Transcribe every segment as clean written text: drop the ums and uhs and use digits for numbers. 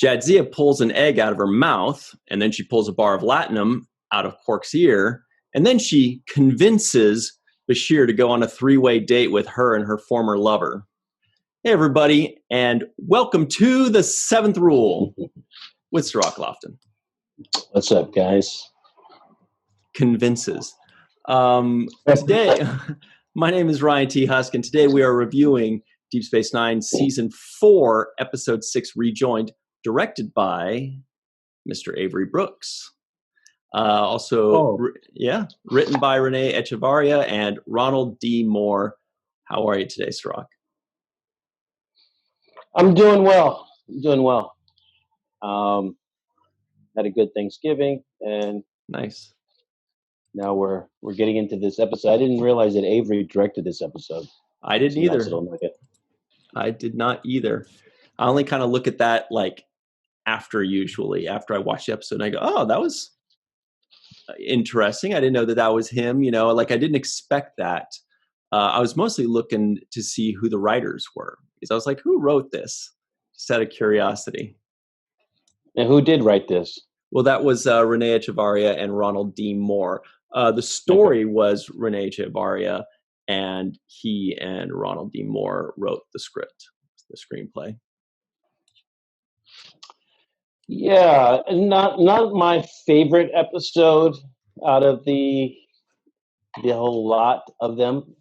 Jadzia pulls an egg out of her mouth, and then she pulls a bar of latinum out of Quark's ear, and then she convinces Bashir to go on a 3-way date with her and her former lover. Hey, everybody, and welcome to the 7th Rule with Cirroc Lofton. What's up, guys? Convinces. Today, my name is Ryan T. Husk, and today we are reviewing Deep Space Nine Season 4, Episode 6, Rejoined, directed by Mr. Avery Brooks. Written by Renee Echevarria and Ronald D. Moore. How are you today, Cirroc? I'm doing well. Had a good Thanksgiving, and nice. Now we're getting into this episode. I didn't realize that Avery directed this episode. I didn't either. I did not either. I only kind of look at that like after I watch the episode, and I go, "Oh, that was interesting. I didn't know that was him." You know, like I didn't expect that. I was mostly looking to see who the writers were, because I was like, "Who wrote this?" Just out of curiosity. And who did write this? Well, that was Renee Echevarria and Ronald D. Moore. The story was Renee Echevarria, and he and Ronald D. Moore wrote the script, the screenplay. Yeah, not my favorite episode out of the whole lot of them.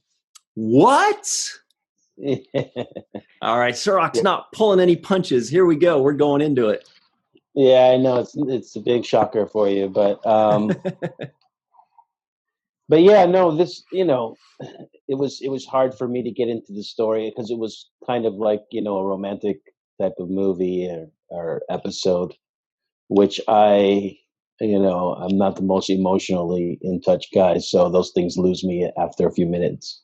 What? All right, Cirroc's not pulling any punches. Here we go. We're going into it. Yeah, I know it's a big shocker for you, but but yeah, no, this, you know, it was hard for me to get into the story because it was kind of like, you know, a romantic type of movie or episode, which I'm not the most emotionally in touch guy, so those things lose me after a few minutes.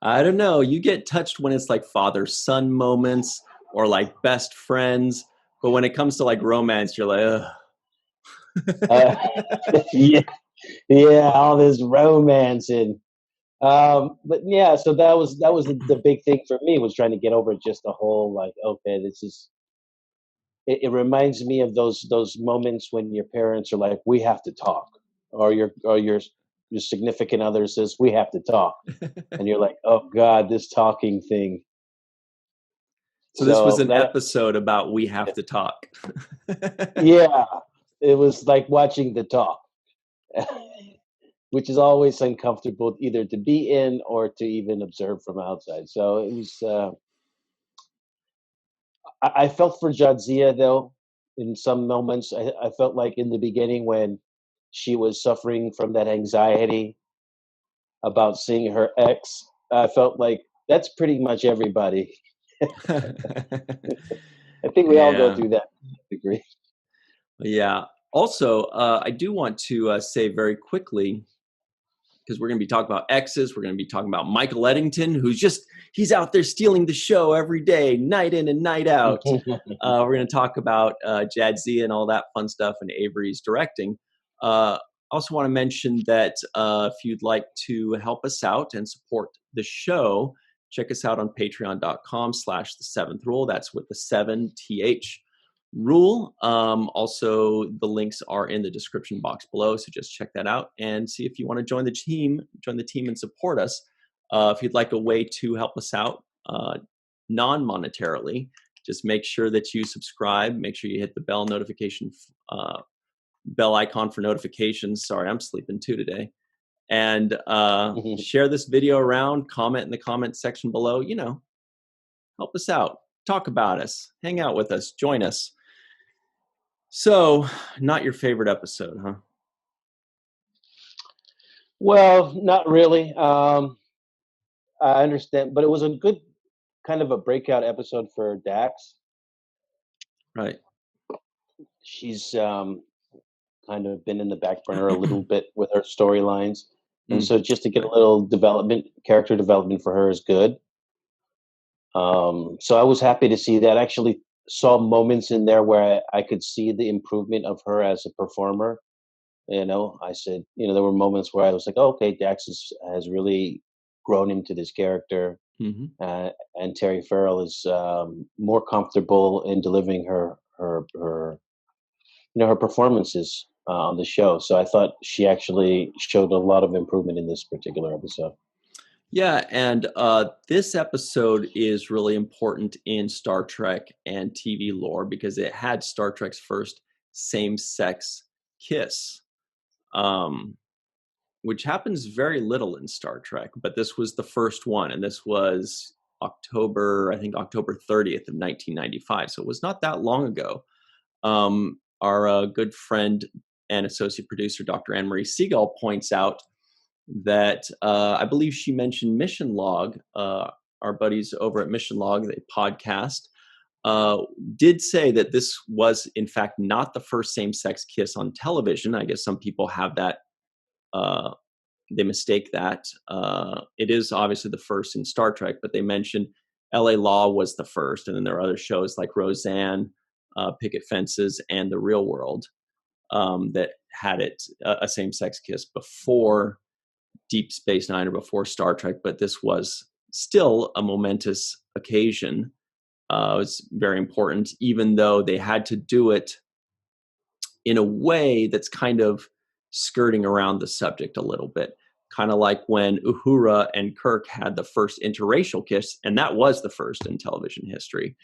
I don't know. You get touched when it's like father-son moments or like best friends, but when it comes to like romance, you're like, ugh. Yeah, all this romance and but yeah, so that was the big thing for me, was trying to get over just the whole like, okay, this is. It reminds me of those moments when your parents are like, "We have to talk," or your significant other says, "We have to talk," and you're like, "Oh God, this talking thing." So this was an episode about we have to talk. Yeah, it was like watching the talk, which is always uncomfortable either to be in or to even observe from outside. So it was. I felt for Jadzia, though, in some moments. I felt like in the beginning when she was suffering from that anxiety about seeing her ex, I felt like that's pretty much everybody. I think we all go through that to a degree. Yeah. Also, I do want to say very quickly, because we're going to be talking about exes. We're going to be talking about Michael Eddington, he's out there stealing the show every day, night in and night out. We're going to talk about Jadzia and all that fun stuff, and Avery's directing. I also want to mention that if you'd like to help us out and support the show, check us out on patreon.com/the7th rule. That's with the 7th rule. Also, the links are in the description box below, so just check that out and see if you want to join the team and support us. If you'd like a way to help us out non-monetarily, just make sure that you subscribe. Make sure you hit the bell icon for notifications. Sorry, I'm sleeping too today. And share this video around, comment in the comment section below. You know, help us out. Talk about us. Hang out with us. Join us. So, not your favorite episode, huh? Well, not really. I understand, but it was a good kind of a breakout episode for Dax. Right. She's kind of been in the back burner a little bit with her storylines. And so just to get a little character development for her is good. So I was happy to see that. I actually saw moments in there where I could see the improvement of her as a performer. You know, I said, you know, there were moments where I was like, oh, okay, Dax has really grown into this character. Mm-hmm. And Terry Farrell is more comfortable in delivering her her her performances on the show. So I thought she actually showed a lot of improvement in this particular episode. Yeah, and this episode is really important in Star Trek and TV lore because it had Star Trek's first same-sex kiss, which happens very little in Star Trek, but this was the first one, and this was October 30th of 1995, so it was not that long ago. Our good friend and associate producer, Dr. Marie Segal, points out that I believe she mentioned Mission Log, our buddies over at Mission Log, the podcast, did say that this was, in fact, not the first same-sex kiss on television. I guess some people have that, they mistake that. It is obviously the first in Star Trek, but they mentioned L.A. Law was the first, and then there are other shows like Roseanne, Picket Fences, and The Real World that had it, a same-sex kiss before Deep Space Nine or before Star Trek, but this was still a momentous occasion. It was very important, even though they had to do it in a way that's kind of skirting around the subject a little bit. Kind of like when Uhura and Kirk had the first interracial kiss, and that was the first in television history.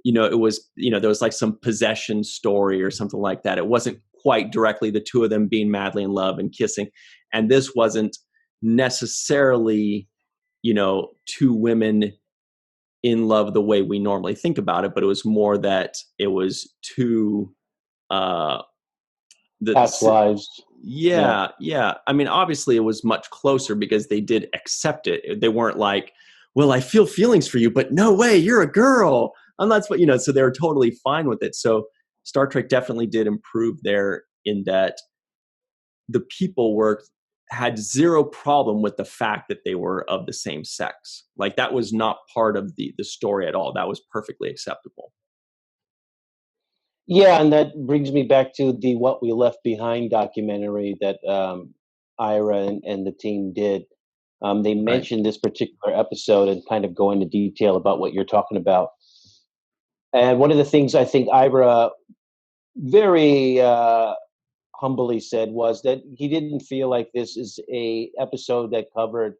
It was, there was like some possession story or something like that. It wasn't quite directly the two of them being madly in love and kissing. And this wasn't necessarily, two women in love the way we normally think about it, but it was more that it was two past lives. Yeah. I mean, obviously it was much closer because they did accept it. They weren't like, well, I feel feelings for you, but no way, you're a girl. And that's what, so they were totally fine with it. So Star Trek definitely did improve there in that the people had zero problem with the fact that they were of the same sex. Like that was not part of the story at all. That was perfectly acceptable. Yeah, and that brings me back to the What We Left Behind documentary that Ira and the team did. They mentioned this particular episode and kind of go into detail about what you're talking about. And one of the things I think Ira very humbly said was that he didn't feel like this is a episode that covered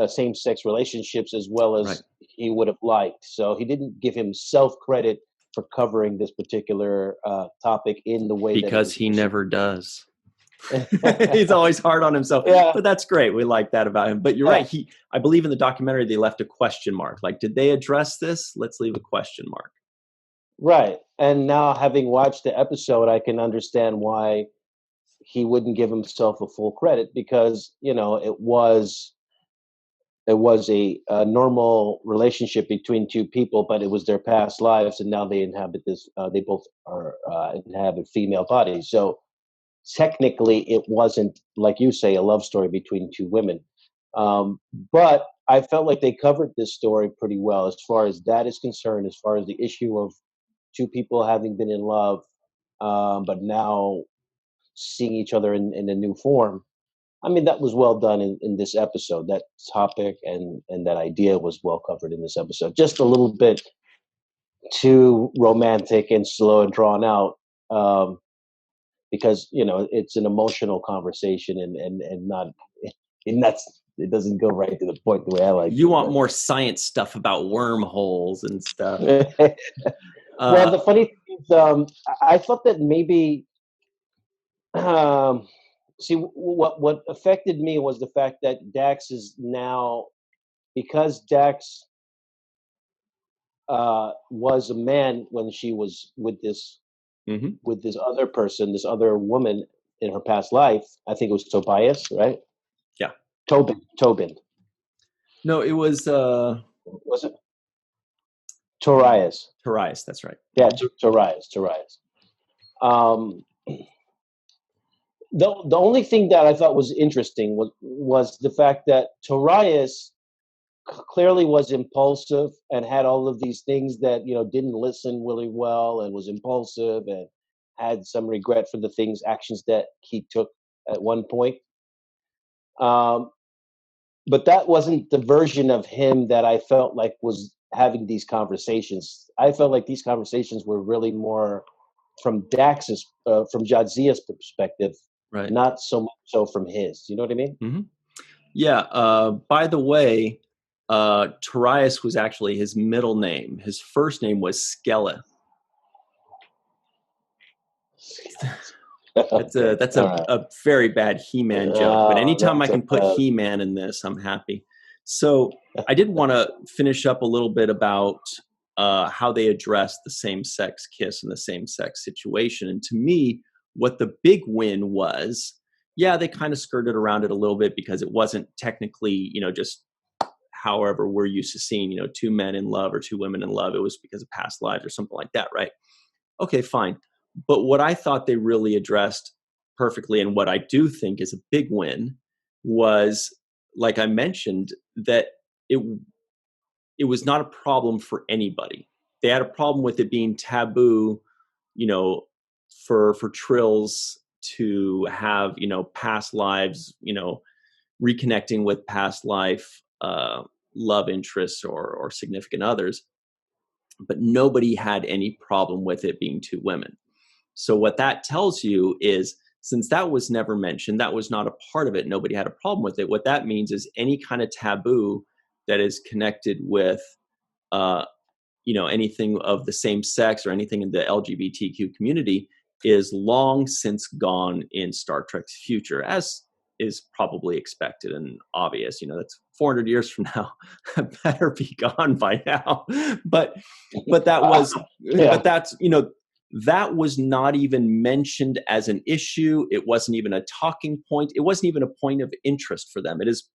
same-sex relationships as well as he would have liked. So he didn't give himself credit for covering this particular topic in the way because he never does. He's always hard on himself. Yeah. But that's great. We like that about him. But you're right. I believe in the documentary they left a question mark. Like, did they address this? Let's leave a question mark. Right. And now having watched the episode, I can understand why he wouldn't give himself a full credit because, it was a normal relationship between two people, but it was their past lives. And now they inhabit this, they both are inhabit female bodies. So technically it wasn't, like you say, a love story between two women. But I felt like they covered this story pretty well as far as that is concerned, as far as the issue of two people having been in love, but now seeing each other in a new form. I mean, that was well done in this episode. That topic and that idea was well covered in this episode. Just a little bit too romantic and slow and drawn out, because it's an emotional conversation and not, and it doesn't go right to the point the way I like. You want more science stuff about wormholes and stuff. Well, the funny thing is, I thought that maybe. See, what affected me was the fact that Dax is now, because Dax was a man when she was with this other person, this other woman in her past life. I think it was Tobias, right? Yeah, Tobin. No, it was. Was it Torias? Torias, that's right. Yeah, Torias. The only thing that I thought was interesting was the fact that Torias clearly was impulsive and had all of these things that didn't listen really well and was impulsive and had some regret for the actions that he took at one point. But that wasn't the version of him that I felt like was having these conversations. I felt like these conversations were really more from from Jadzia's perspective, Right. not so much so from his. You know what I mean? Mm-hmm. Yeah. By the way, Torias was actually his middle name. His first name was Skella. That's All a very bad He-Man joke. But anytime I that's can put He-Man in this, I'm happy. So I did want to finish up a little bit about how they address the same-sex kiss and the same-sex situation. And to me, what the big win was, yeah, they kind of skirted around it a little bit because it wasn't technically, just however we're used to seeing, two men in love or two women in love. It was because of past lives or something like that, right? Okay, fine. But what I thought they really addressed perfectly, and what I do think is a big win, was, like I mentioned, that it was not a problem for anybody. They had a problem with it being taboo, for Trills to have, past lives, reconnecting with past life love interests or significant others. But nobody had any problem with it being two women. So what that tells you is, since that was never mentioned, that was not a part of it, nobody had a problem with it. What that means is any kind of taboo that is connected with, anything of the same sex or anything in the LGBTQ community is long since gone in Star Trek's future, as is probably expected and obvious. That's 400 years from now. Better be gone by now. But that was, but that's, that was not even mentioned as an issue. It wasn't even a talking point. It wasn't even a point of interest for them. It is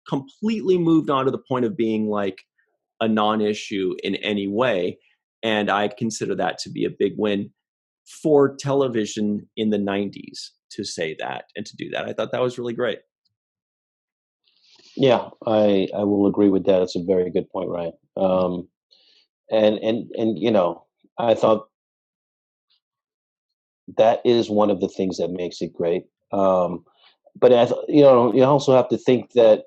completely moved on to the point of being like a non-issue in any way. And I consider that to be a big win for television in the 90s to say that and to do that. I thought that was really great. Yeah, I will agree with that. It's a very good point, Ryan. And I thought that is one of the things that makes it great. But you also have to think that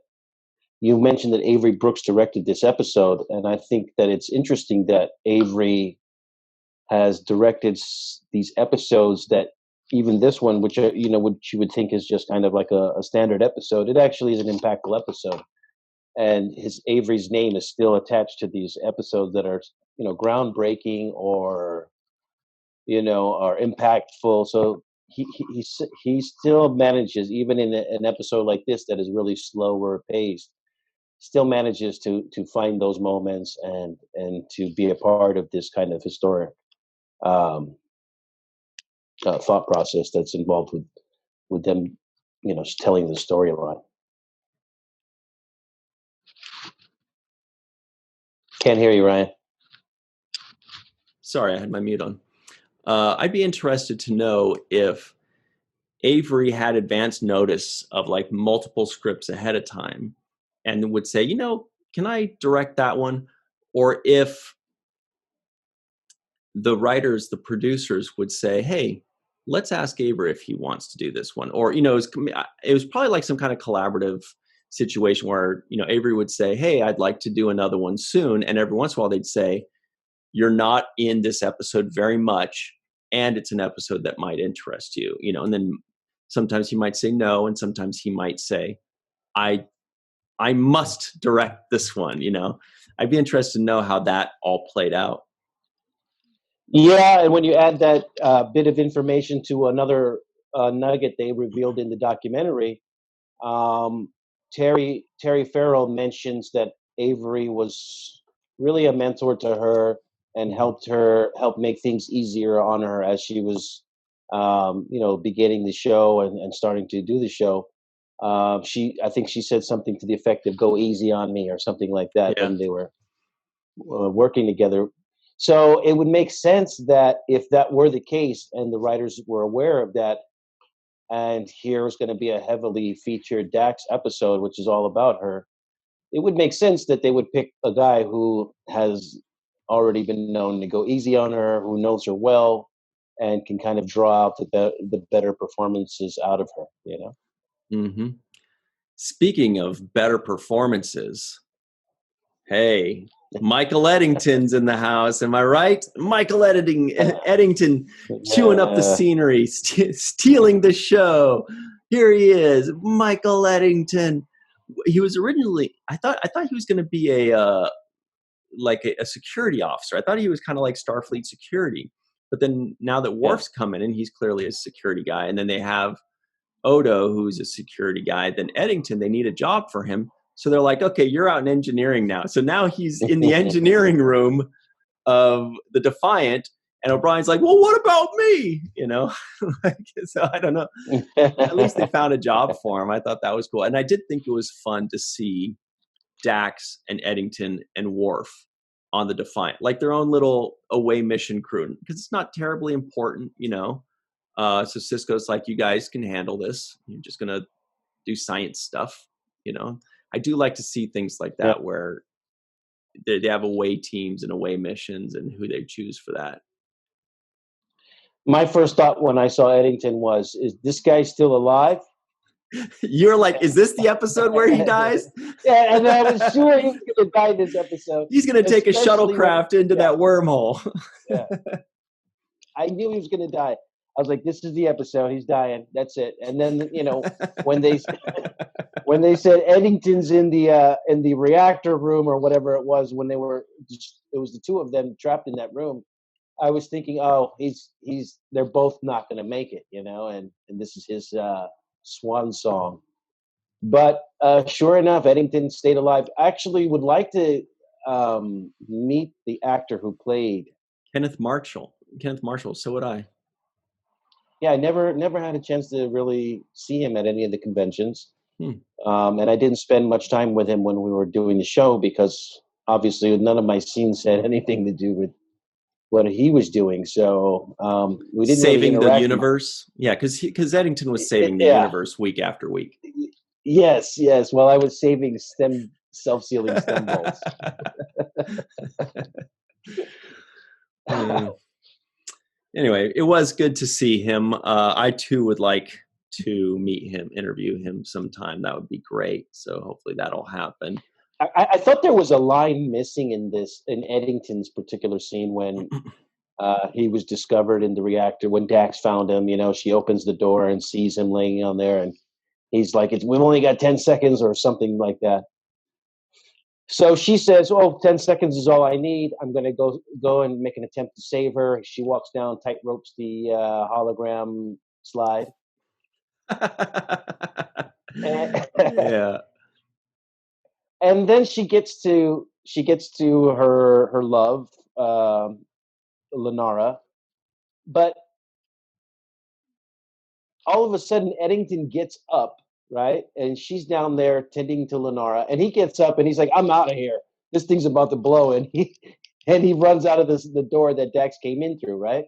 you mentioned that Avery Brooks directed this episode, and I think that it's interesting that Avery has directed these episodes that, even this one, which which you would think is just kind of like a standard episode, it actually is an impactful episode, and Avery's name is still attached to these episodes that are groundbreaking or are impactful. So he still manages, even in an episode like this that is really slower paced, still manages to find those moments and to be a part of this kind of historic thought process that's involved with them, telling the storyline. Can't hear you, Ryan. Sorry, I had my mute on. I'd be interested to know if Avery had advance notice of like multiple scripts ahead of time and would say, can I direct that one? Or if the writers, the producers would say, hey, let's ask Avery if he wants to do this one. Or, it was probably like some kind of collaborative situation where, Avery would say, hey, I'd like to do another one soon. And every once in a while they'd say, you're not in this episode very much, and it's an episode that might interest you, and then sometimes he might say no, and sometimes he might say, I must direct this one, I'd be interested to know how that all played out. Yeah, and when you add that bit of information to another nugget they revealed in the documentary, Terry Farrell mentions that Avery was really a mentor to her and helped make things easier on her as she was, beginning the show and starting to do the show. I think she said something to the effect of "Go easy on me" or something like that when they were working together. So it would make sense that if that were the case and the writers were aware of that, and here's going to be a heavily featured Dax episode, which is all about her, it would make sense that they would pick a guy who has already been known to go easy on her, who knows her well, and can kind of draw out the better performances out of her, Mm-hmm. Speaking of better performances, Hey, Michael Eddington's in the house. Am I right? Michael Eddington chewing up the scenery, stealing the show. Here he is, Michael Eddington. He was originally, I thought he was going to be a security officer. I thought he was kind of like Starfleet security. But then now that Worf's coming in, he's clearly a security guy. And then they have Odo, who's a security guy. Then Eddington, they need a job for him. So they're like, okay, you're out in engineering now. So now he's in the engineering room of the Defiant. And O'Brien's like, well, what about me? You know, so I don't know. At least they found a job for him. I thought that was cool. And I did think it was fun to see Dax and Eddington and Worf on the Defiant, like their own little away mission crew, because it's not terribly important, you know. So Sisko's like, you guys can handle this. You're just going to do science stuff, you know. I do like to see things like that where they have away teams and away missions and who they choose for that. My first thought when I saw Eddington was, is this guy still alive? You're like, is this the episode where he dies? Yeah, and I was sure he was going to die in this episode. He's going to take a shuttlecraft into that wormhole. Yeah. I knew he was going to die. I was like, this is the episode. He's dying. That's it. And then, you know, when they said Eddington's in the reactor room or whatever it was, when it was the two of them trapped in that room, I was thinking, oh, they're both not going to make it, you know, and this is his swan song. But sure enough, Eddington stayed alive. I actually would like to meet the actor who played Kenneth Marshall. So would I. Yeah, I never had a chance to really see him at any of the conventions. And I didn't spend much time with him when we were doing the show because obviously none of my scenes had anything to do with what he was doing. So we didn't saving really the universe. Yeah, because Eddington was saving the universe week after week. Yes. Well, I was saving self-sealing stem bolts. Anyway, it was good to see him. I too would like to meet him, interview him sometime. That would be great. So hopefully that'll happen. I thought there was a line missing in Eddington's particular scene when he was discovered in the reactor. When Dax found him, you know, she opens the door and sees him laying on there, and he's like, "We've only got 10 seconds," or something like that. So she says, 10 seconds is all I need. I'm going to go and make an attempt to save her. She walks down, tight ropes the hologram slide. Yeah. And then she gets to her love, Lenara. But all of a sudden, Eddington gets up. Right, and she's down there tending to Lenara, and he gets up and he's like, "I'm out of here. This thing's about to blow." And he runs out of the door that Dax came in through. Right.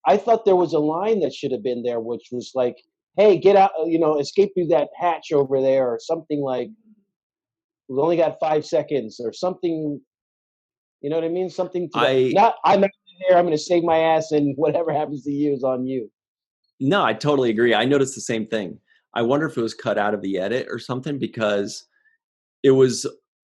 I thought there was a line that should have been there, which was like, "Hey, get out! You know, escape through that hatch over there," or something like, "We've only got 5 seconds," or something. You know what I mean? Something to not. I'm out here. I'm going to save my ass, and whatever happens to you is on you. No, I totally agree. I noticed the same thing. I wonder if it was cut out of the edit or something, because it was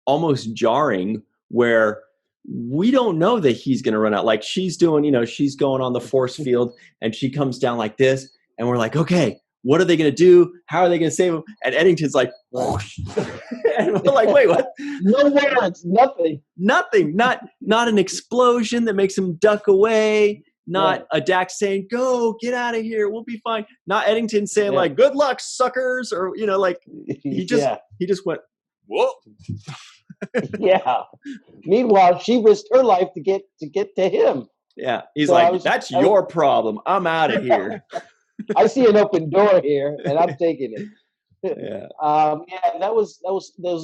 almost jarring where we don't know that he's going to run out. Like she's doing, you know, she's going on the force field and she comes down like this and we're like, okay, what are they going to do? How are they going to save him? And Eddington's like, and we're like, wait, what? No words, nothing. Nothing. Not an explosion that makes him duck away. Not a Dax saying, go, get out of here, we'll be fine. Not Eddington saying like, good luck, suckers, or, you know, like he just went, whoa. Yeah. Meanwhile, she risked her life to get to him. Yeah. He's that's your problem. I'm out of here. I see an open door here and I'm taking it. Yeah. There was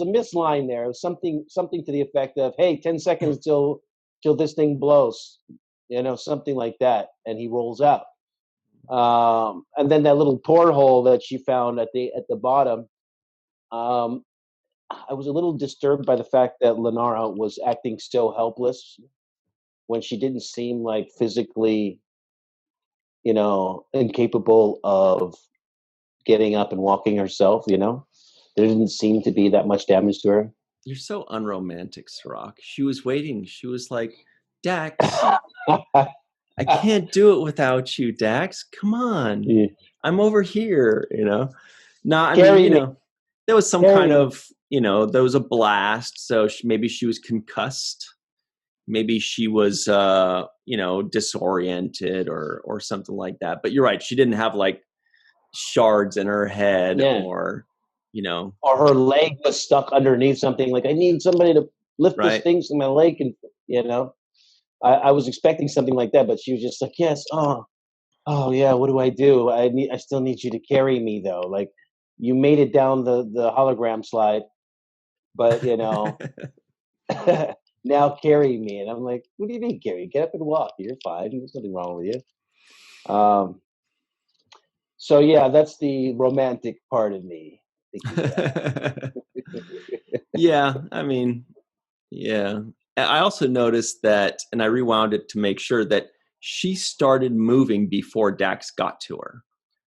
a misline there. It was something to the effect of, hey, 10 seconds till this thing blows. You know, something like that, and he rolls out. And then that little porthole that she found at the bottom. I was a little disturbed by the fact that Lenara was acting so helpless when she didn't seem like physically, you know, incapable of getting up and walking herself. You know, there didn't seem to be that much damage to her. You're so unromantic, Cirroc. She was waiting. She was like, Dax, I can't do it without you, Dax. Come on. Yeah. I'm over here, No, I mean, Carry me. there was some Carry kind me. of, there was a blast. So maybe she was concussed. Maybe she was, disoriented or something like that. But you're right. She didn't have like shards in her head Yeah. or, Or her leg was stuck underneath something. Like, I need somebody to lift this right. thing so my leg can, I was expecting something like that, but she was just like, yes, oh yeah, what do? I still need you to carry me though. Like, you made it down the hologram slide, but now carry me. And I'm like, what do you mean carry? Get up and walk. You're fine. There's nothing wrong with you. So yeah, that's the romantic part of me. Yeah, I mean, yeah. I also noticed that, and I rewound it to make sure that she started moving before Dax got to her.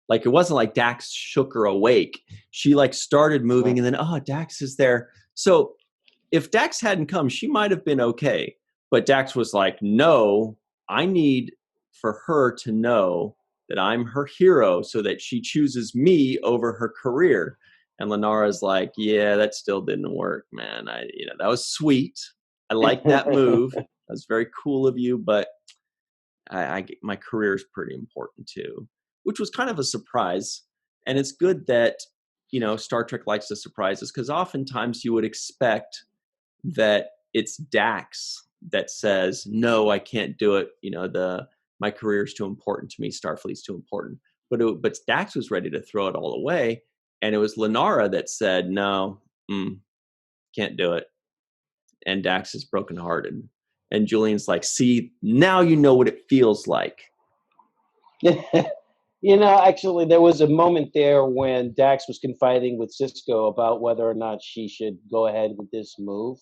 Like, it wasn't like Dax shook her awake. She like started moving and then, Dax is there. So if Dax hadn't come, she might have been okay. But Dax was like, no, I need for her to know that I'm her hero so that she chooses me over her career. And Lenara's like, yeah, that still didn't work, man. That was sweet. I like that move. That was very cool of you, but my career is pretty important too, which was kind of a surprise. And it's good that, Star Trek likes to surprise us, because oftentimes you would expect that it's Dax that says, no, I can't do it. My career is too important to me. Starfleet's too important. But Dax was ready to throw it all away. And it was Lenara that said, no, can't do it. And Dax is brokenhearted. And Julian's like, see, now you know what it feels like. Actually, there was a moment there when Dax was confiding with Sisko about whether or not she should go ahead with this move.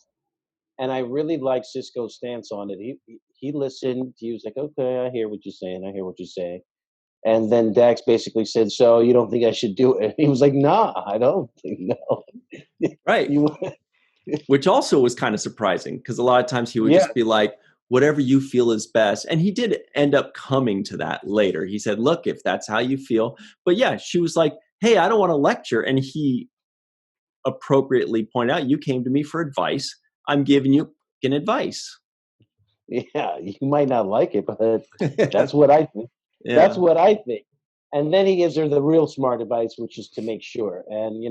And I really liked Sisko's stance on it. He listened. He was like, okay, I hear what you're saying. And then Dax basically said, so you don't think I should do it? He was like, nah, I don't think no. Right. Which also was kind of surprising, because a lot of times he would just be like, whatever you feel is best. And he did end up coming to that later. He said, look, if that's how you feel. But yeah, she was like, hey, I don't want to lecture. And he appropriately pointed out, you came to me for advice. I'm giving you an advice. Yeah, you might not like it, but that's what I think. Yeah. That's what I think. And then he gives her the real smart advice, which is to make sure. And,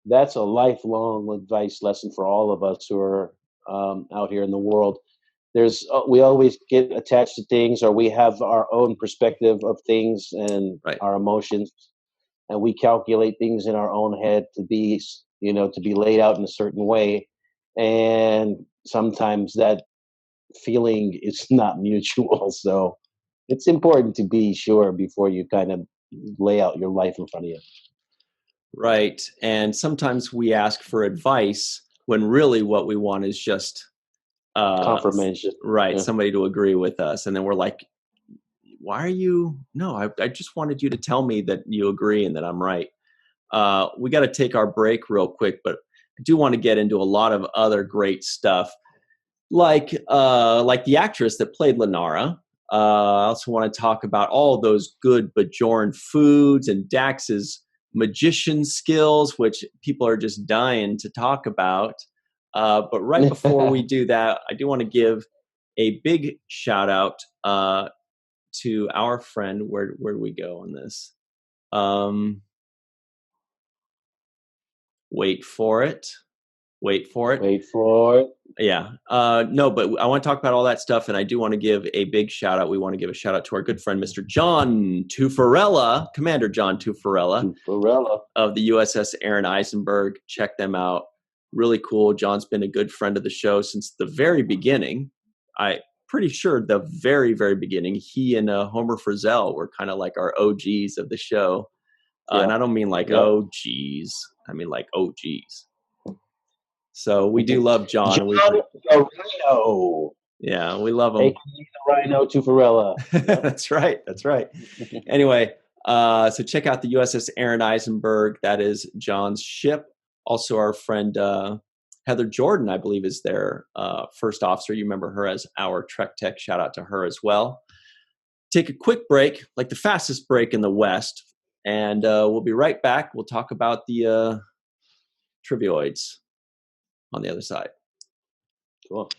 that's a lifelong advice lesson for all of us who are out here in the world. We always get attached to things, or we have our own perspective of things and our emotions, and we calculate things in our own head to be laid out in a certain way. And sometimes that feeling is not mutual. So it's important to be sure before you kind of lay out your life in front of you. Right. And sometimes we ask for advice when really what we want is just confirmation. Right. Yeah. Somebody to agree with us. And then we're like, why are you? No, I just wanted you to tell me that you agree and that I'm right. We got to take our break real quick, but I do want to get into a lot of other great stuff, like the actress that played Lenara. I also want to talk about all those good Bajoran foods and Dax's magician skills, which people are just dying to talk about. But right before we do that, I do want to give a big shout out to our friend. Where do we go on this? Wait for it. Yeah. No, but I want to talk about all that stuff, and I do want to give a big shout out. We want to give a shout out to our good friend, Mr. John Tuffarella, Commander John Tuffarella of the USS Aron Eisenberg. Check them out. Really cool. John's been a good friend of the show since the very beginning. I'm pretty sure the very, very beginning. He and Homer Frizzell were kind of like our OGs of the show. And I don't mean like OGs. I mean like OGs. So we do love John. John the Rhino. Yeah, we love him. The Rhino Tuffarella. That's right. Anyway, so check out the USS Aron Eisenberg. That is John's ship. Also, our friend Heather Jordan, I believe, is their first officer. You remember her as our Trek Tech. Shout out to her as well. Take a quick break, like the fastest break in the West, and we'll be right back. We'll talk about the trivioids on the other side. Cool.